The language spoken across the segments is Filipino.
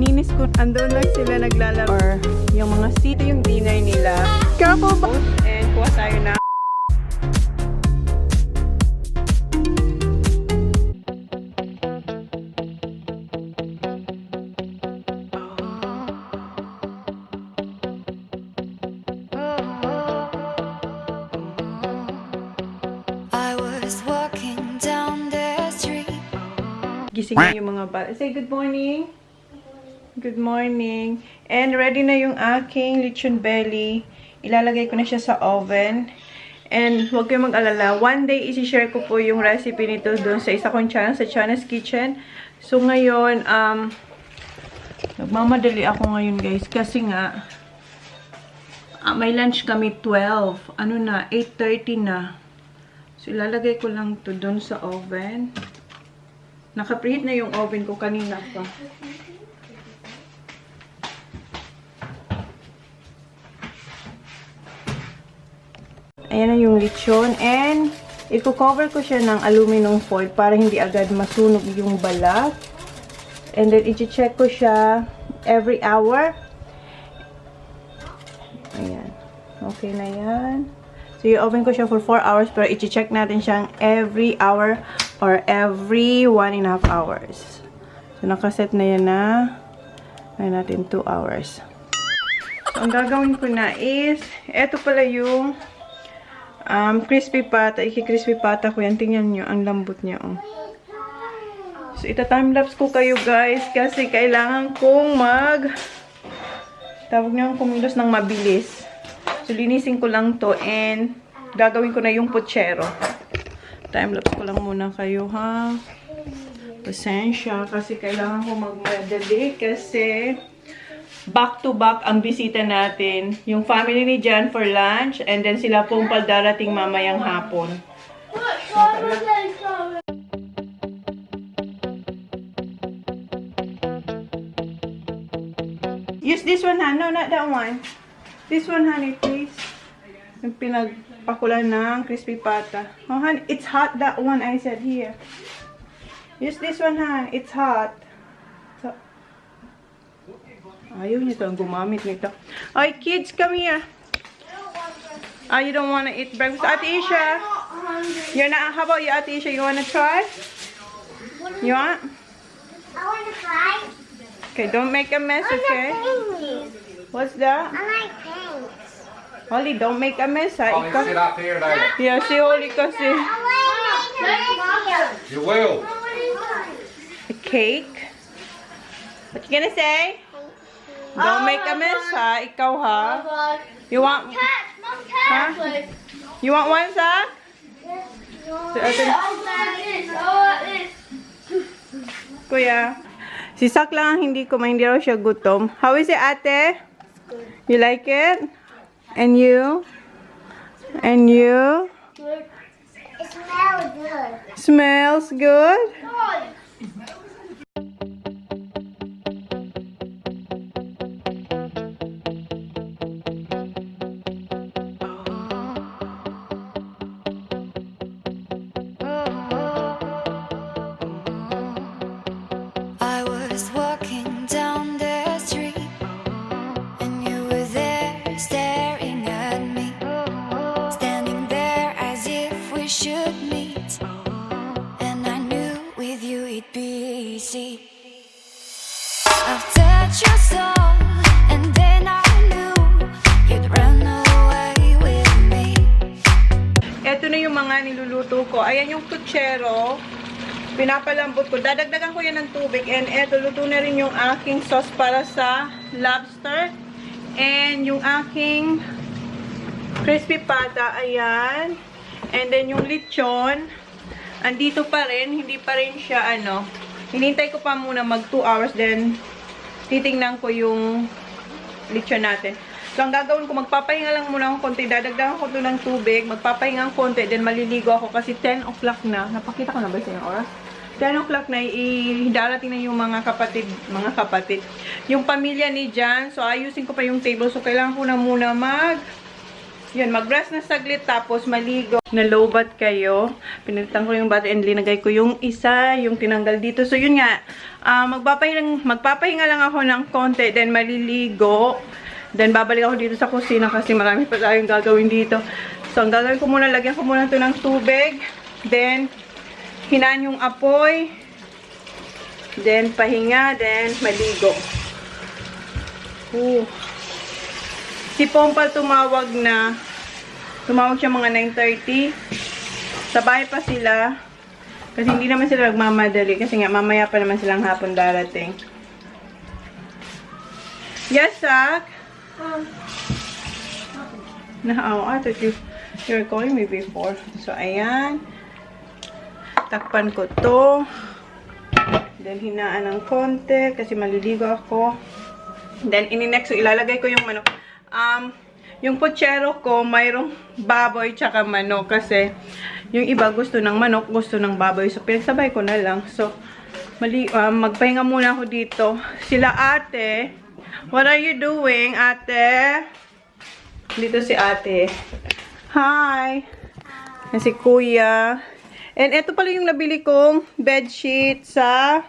Lininis ko. Andun lang sila naglalaro. Or yung mga sito yung dinner nila. Careful ba? And kuha tayo na. Gising na yung mga bata. Say good morning. Good morning. And ready na yung aking lechon belly. Ilalagay ko na siya sa oven. And huwag kayong mag-alala. One day, isi-share ko po yung recipe nito doon sa isa kong channel, sa Chona's Kitchen. So ngayon, nagmamadali ako ngayon guys. Kasi nga, may lunch kami 12. Ano na, 8:30 na. So ilalagay ko lang to doon sa oven. Naka-preheat na yung oven ko kanina pa. Ayan na yung lechon. And, i-cover ko siya ng aluminum foil para hindi agad masunog yung balat. And then, i-check ko siya every hour. Ayan. Okay na yan. So, i-oven ko siya for 4 hours. Pero, i-check natin siyang every hour or every 1.5 hours. So, nakaset na yan na. Ayan natin 2 hours. So, ang gagawin ko na is, eto pala yung crispy pata. Iki-crispy pata ko yan. Tingnan nyo, ang lambot niya. Oh. So, ita-timelapse ko kayo guys kasi kailangan kong tawag nyo, kumilos ng mabilis. So, linisin ko lang to and gagawin ko na yung puchero. Timelapse ko lang muna kayo, ha? Pasensya, kasi kailangan ko magmadali kasi back to back ang bisita natin. Yung family ni Jan for lunch and then sila pong darating mamayang hapon. Use this one, ha? No, not that one. This one, honey, please. Yung pinagpakulan ng crispy pata. Oh, honey, it's hot, that one I said here. Use this one, honey. It's hot. So, ayaw niya ito. Gumamit nito. Okay, kids, come here. You don't want to eat breakfast. Ate Isha. You're not, how about you, Ate Isha? You want to try? You want? I want to try. Okay, don't make a mess, okay? What's that? I like paint. Holly, don't make a mess, ha? Holly, sit up here now. Yeah, si Holly kasi. You will. A cake? What you gonna say? Don't make a mess, ha? Ikaw, ha? You want... Ha? You want one, sa? Kuya. Si Sak lang hindi raw siya gutom. How is it, ate? You like it? And you? And you? It smells good. Smells good? I was walking down the street and you were there staring at me, standing there as if we should meet, and I knew with you it'd be easy. I've touched your soul and then I knew you'd run away with me. Ito na yung mga niluluto ko. Ayan yung puchero. Pinapalambot ko. Dadagdagan ko yan ng tubig. And eto, luto na rin yung aking sauce para sa lobster. And yung aking crispy pata. Ayan. And then yung lechon. Andito pa rin. Hindi pa rin siya hinintay ko pa muna mag 2 hours. Then, titingnan ko yung lechon natin. So, ang gagawin ko, magpapahinga lang muna akong konti. Dadagdagan ko doon ng tubig. Magpapahinga ang konti. Then, maliligo ako kasi 10 o'clock na. Napakita ko na ba sa yung oras? 10 o'clock na, darating na yung mga kapatid. Yung pamilya ni Jan. So, ayusin ko pa yung table. So, kailangan ko na muna Yun, mag-rest na saglit tapos maligo. Nalobat kayo. Pinalitan ko yung battery and linagay ko yung isa, yung tinanggal dito. So, yun nga. Magpapahinga lang ako ng konti. Then, maliligo. Then, babalik ako dito sa kusina kasi marami pa tayong gagawin dito. So, ang gagawin ko muna, lagyan ko muna ito ng tubig. Then, hinaan yung apoy. Then, pahinga. Then, maligo. Si Pompal tumawag siya mga 9:30. Sa bahay pa sila. Kasi hindi naman sila nagmamadali. Kasi nga, mamaya pa naman silang hapon darating. Yes, Sak? I thought you were calling me before. So, ayan. Takpan ko to. Then, hinaan ng konti. Kasi maliligo ako. Then, so, ilalagay ko yung manok. Yung puchero ko, mayroong baboy tsaka manok. Kasi, yung iba gusto ng manok, gusto ng baboy. So, pinagsabay ko na lang. So, magpahinga muna ako dito. Sila ate. What are you doing, ate? Dito si ate. Hi! Yan si kuya. And ito pala yung nabili kong bedsheet sa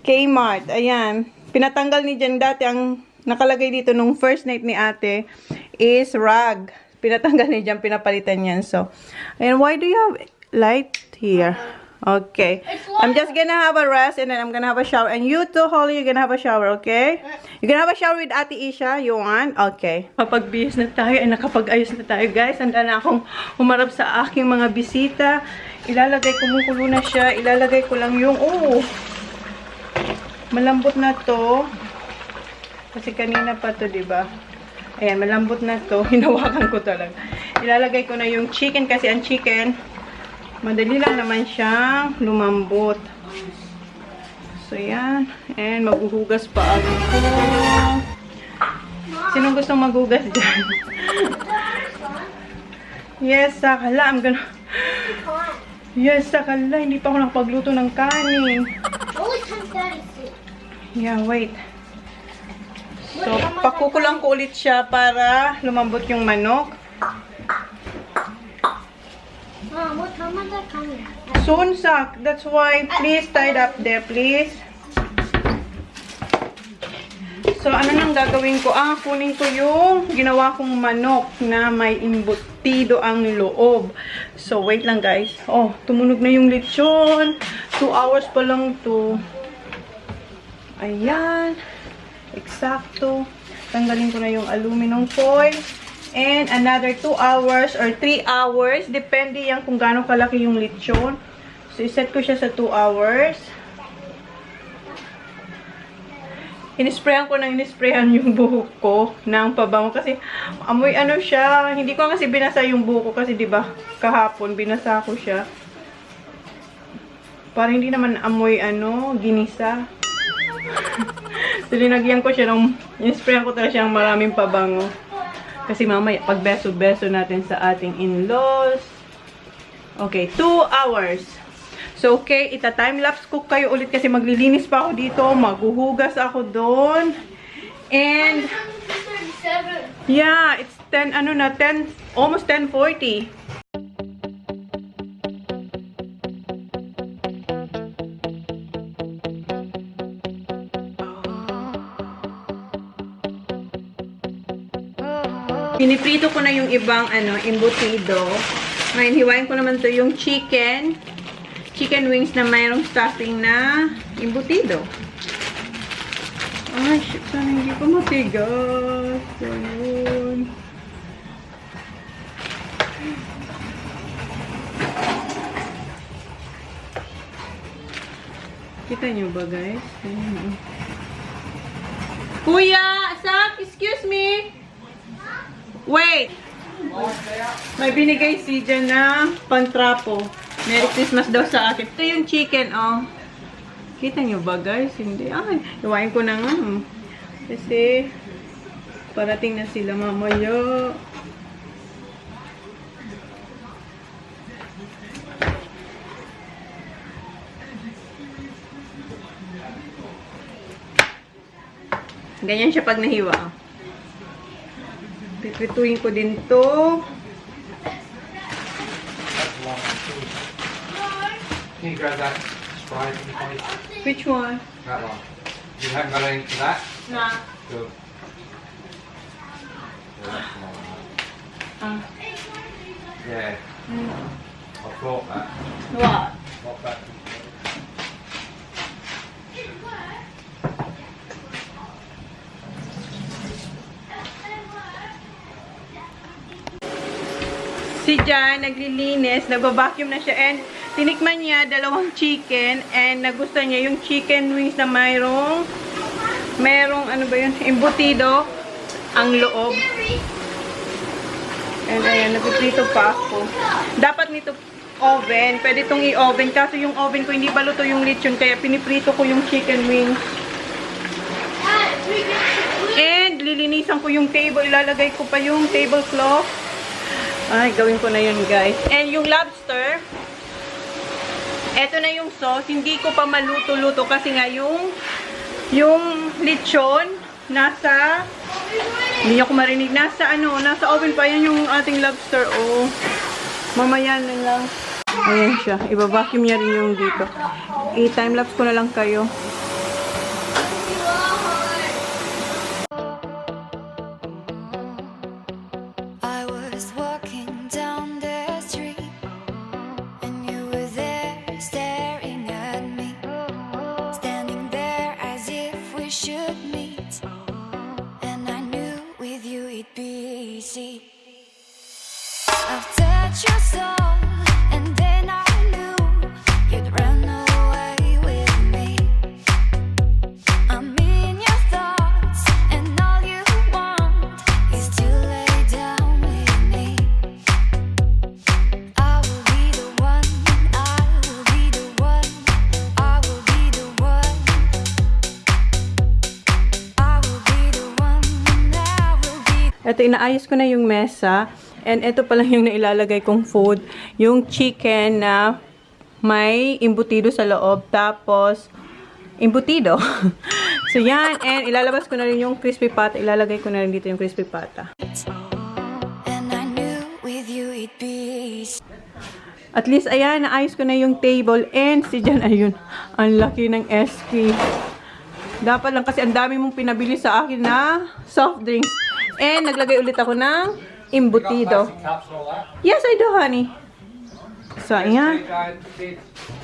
Kmart. Ayan. Pinatanggal ni Jen dati ang nakalagay dito nung first night ni ate is rag. Pinatanggal ni Jen, pinapalitan yan. So, and why do you have light here? Okay. I'm just gonna have a rest and then I'm gonna have a shower. And you too, Holly, you're gonna have a shower, okay? You're gonna have a shower with Ate Isha. You want? Okay. Kapag-bihis na tayo, ay nakapag-ayos na tayo, guys. Handa na akong humarap sa aking mga bisita. Ilalagay ko, kumukulo na siya. Ilalagay ko lang yung, malambot na to. Kasi kanina pa to, diba? Ayan, malambot na to. Hinawakan ko talaga. Ilalagay ko na yung chicken kasi ang chicken, madali lang naman siyang lumambot. So, yan. And maghuhugas pa ako. Sinong gustong maghugas dyan? Yes, sakala. Yes, sakala. Hindi pa ako nakapagluto ng kanin. Yeah, wait. So, pakukulang ko ulit siya para lumambot yung manok. Mom, what time is that coming? Soon, Sak. That's why, please, tie it up there, please. So, ano nang gagawin ko? Kunin ko yung ginawa kong manok na may imbutido ang loob. So, wait lang, guys. Oh, tumunog na yung lechon. 2 hours pa lang to. Ayan. Eksakto. Tanggalin ko na yung aluminum foil. And another 2 hours or 3 hours. Depende yan kung gaano kalaki yung lechon. So, iset ko siya sa 2 hours. Inisprayan ko yung buhok ko ng pabango. Kasi, amoy ano siya. Hindi ko kasi binasa yung buhok ko. Kasi, diba, kahapon, binasa ko siya. Para hindi naman amoy, ginisa. So, linagyan ko siya inisprayan ko talaga siya ng maraming pabango. Kasi mamaya, pagbeso-beso natin sa ating in-laws. Okay, 2 hours. So, okay, ita-timelapse ko kayo ulit kasi maglilinis pa ako dito. Maghuhugas ako doon. And, yeah, it's 10, almost 10:40. Piniprito ko na yung ibang, embutido. Ngayon, hiwain ko naman to yung chicken wings na mayroong stuffing na embutido. Ay, shit, sana hindi pa matigas. So, yun. Kita nyo ba, guys? Ayan. Kuya! Sak! Excuse me! Wait! May binigay si Jen na pantrapo. Merry Christmas daw sa akin. Ito yung chicken, oh. Kita nyo ba, guys? Hindi. Ay, iwain ko na nga. Kasi, parating na sila mamaya. Ganyan siya pag nahiwa. Piprituhin ko din to. That's long one too. Can you grab that Sprite from the plate? Which one? That one. You haven't got any for that? Na. Good. Yeah, that's the long one. Yeah. I thought that. What? Not that. Si Jan, naglilinis, nagbabacuum na siya, and tinikman niya dalawang chicken, and nagustuhan niya yung chicken wings na mayroong ano ba yun, embutido ang loob. And ayan, nagpiprito pa ako. Dapat nito oven, pwede itong i-oven, kaso yung oven ko hindi ba luto yung lechon, kaya piniprito ko yung chicken wings. And lilinisan ko yung table, ilalagay ko pa yung tablecloth. Ay, gawin ko na yun, guys. And yung lobster, eto na yung sauce. Hindi ko pa maluto-luto kasi nga yung lechon nasa, hindi ako marinig, nasa oven pa. Yan yung ating lobster. Oh, mamaya na lang. Ayan siya. Ibabacuum niya rin yung dito. I-timelapse ko na lang kayo. I've touched your soul, and then I knew you'd run away with me. I'm in your thoughts, and all you want is to lay down with me. I will be the one, I will be the one, I will be the one, I will be the one, I will be. Ito, inaayos ko na yung mesa. And ito pa lang yung nailalagay kong food. Yung chicken na may embutido sa loob. Tapos, embutido. So, yan. And ilalabas ko na rin yung crispy pata. Ilalagay ko na rin dito yung crispy pata. And I knew with you it'd be. At least, ayan, naayos ko na yung table. And si Jan, ayun, ang laki ng SK. Dapat lang kasi ang dami mong pinabili sa akin na soft drinks. And naglagay ulit ako ng embutido. Yes, I do, honey. So, ayan.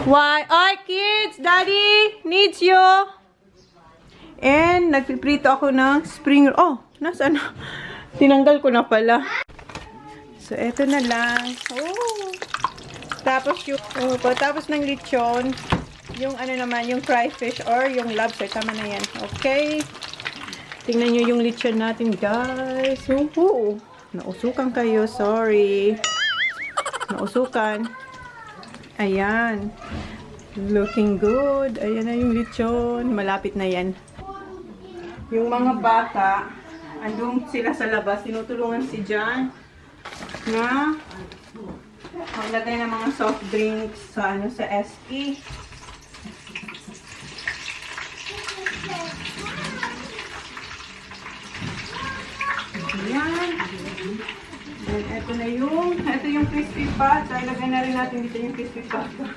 Why? Ay, kids! Daddy needs you! And, nagpiprito ako ng spring roll. Oh, nasaan na? Tinanggal ko na pala. So, eto na lang. Oh! Tapos yung, tapos ng lechon, yung ano naman, yung fry fish or yung lobster. Tama na yan. Okay? Tingnan nyo yung lechon natin, guys. Woohoo! Nausukan kayo, sorry. Nausukan. Ayan. Looking good. Ayan na yung lechon. Malapit na yan. Yung mga bata, andun sila sa labas. Tinutulungan si Jan na maglagay ng mga soft drinks sa sa SE. Ayan. And ito yung crispy pata. Ilagay na rin natin dito yung crispy pata.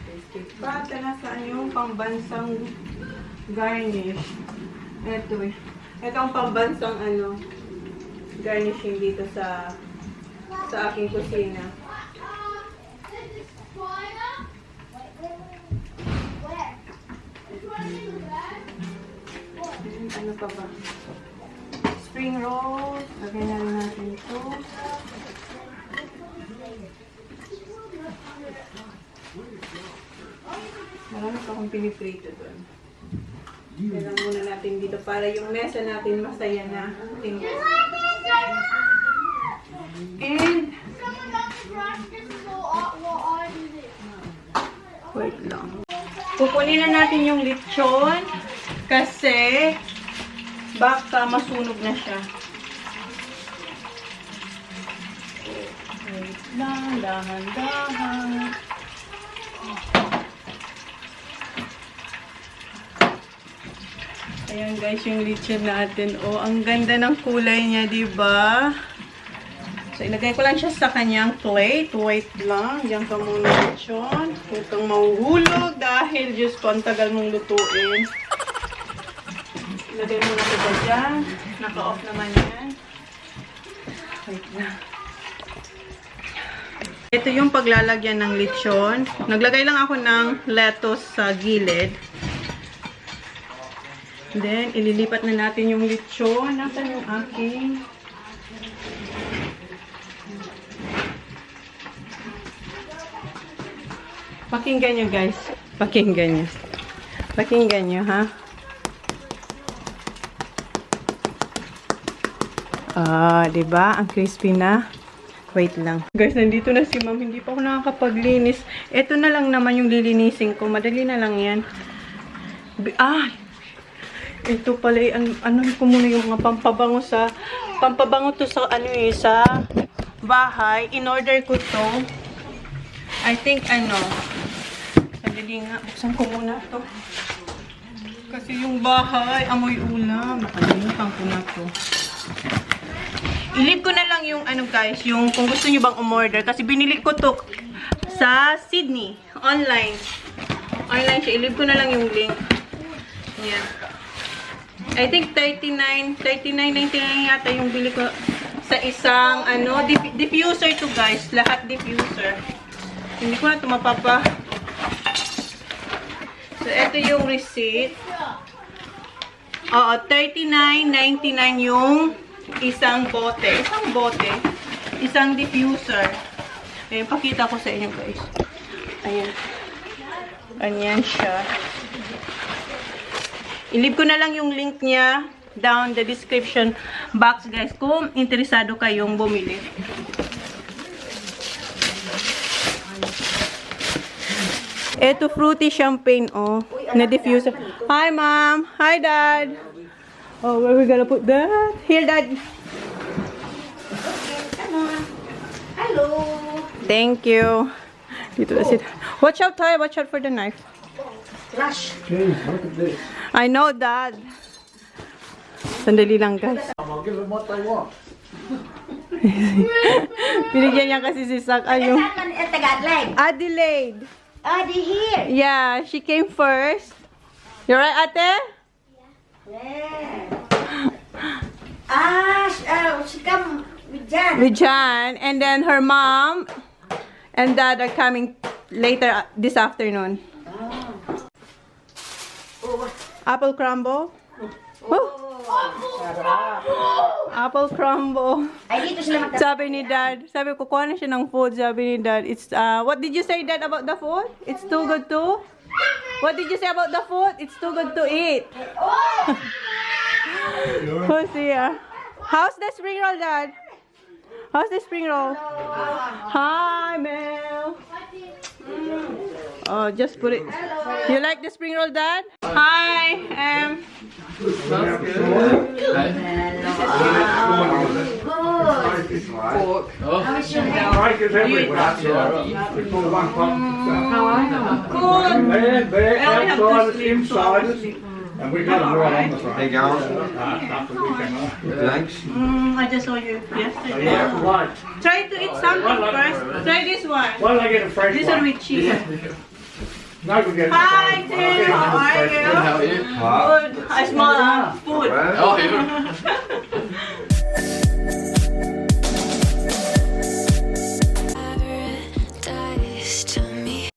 Crispy pata, nasaan yung pambansang garnish. Ito ang pambansang garnishing dito sa aking kusina. Ano pa ba? Spring rolls. Lagay na rin natin ito. Marami pa akong piniprito doon. Kailangan muna natin dito para yung mesa natin masaya na tingnan. And wait lang. Kukunin na natin yung lechon kasi baka masunog na siya. Wait lang, dahan-dahan. Ayan guys, yung lechon natin. Oh, ang ganda ng kulay niya, di ba? So, ilagay ko lang siya sa kanyang plate. Wait lang. Diyan ka muna lechon. Huwag kang mahuhulog dahil Diyos ko, ang tagal mong lutuin. Ilagay muna kita dyan. Naka-off naman yan. Wait lang. Ito yung paglalagyan ng lechon. Naglagay lang ako ng lettuce sa gilid. Then, ililipat na natin yung lechon. Nasaan yung aking? Pakinggan nyo, guys. Pakinggan nyo. Pakinggan nyo, ha? Diba? Ang crispy na. Wait lang. Guys, nandito na si ma'am. Hindi pa ako nakakapaglinis. Ito na lang naman yung lilinisin ko. Madali na lang yan. Ito pala, ano ko muna yung mga pampabango to sa, sa bahay. In-order ko to. I think, sandali nga. Buksan ko muna to. Kasi yung bahay, amoy ulam. Nakalimutan ko na to. I-leave ko na lang yung, guys, yung kung gusto nyo bang umorder. Kasi binili ko to sa Sydney. Online. Online siya. I-leave ko na lang yung link. Yan. I think $39.99 yata yung bili ko sa isang, diffuser to guys. Lahat diffuser. Hindi ko na ito mapapa. So, ito yung receipt. Oo, $39.99 yung isang bote. Isang diffuser. Ayan, pakita ko sa inyo guys. Ayan. Ayan siya. I-leave ko na lang yung link niya down the description box guys kung interesado kayong bumili. Ito fruity champagne na diffuser. Hi mom. Hi dad. Oh, where we gonna put that? Here dad. Hello. Thank you. Dito na sit. Watch out tayo. Watch out for the knife. Flash. Jeez, look at this. I know dad. Sandali lang guys. I'll give them what they want. Binigyan niya kasi si Sak yung Adelaide. Adelaide. Here. Yeah, she came first. You right, ate? Yeah. She come with Jan. With Jan. And then her mom and dad are coming later this afternoon. Apple crumble. Apple crumble. Ay, dito sila Sabi ni dad, sabi ko, kuha na siya ng food. Sabi ni dad, it's, what did you say dad about the food? It's too good to? What did you say about the food? It's too good to eat. Who's here? How's the spring roll, dad? How's the spring roll? Hi, Mel. Oh, just put it. You like the spring roll, dad? Hi, And we got them right on the front. Hey, girls. After we came up. Thanks. I just saw you yesterday. Yeah, right. Try to eat something first. Try this one. Why don't I get a fresh This one? one with cheese. No, we get Hi, Tim. How are you? How are you? Good. I smell food. Oh, yeah.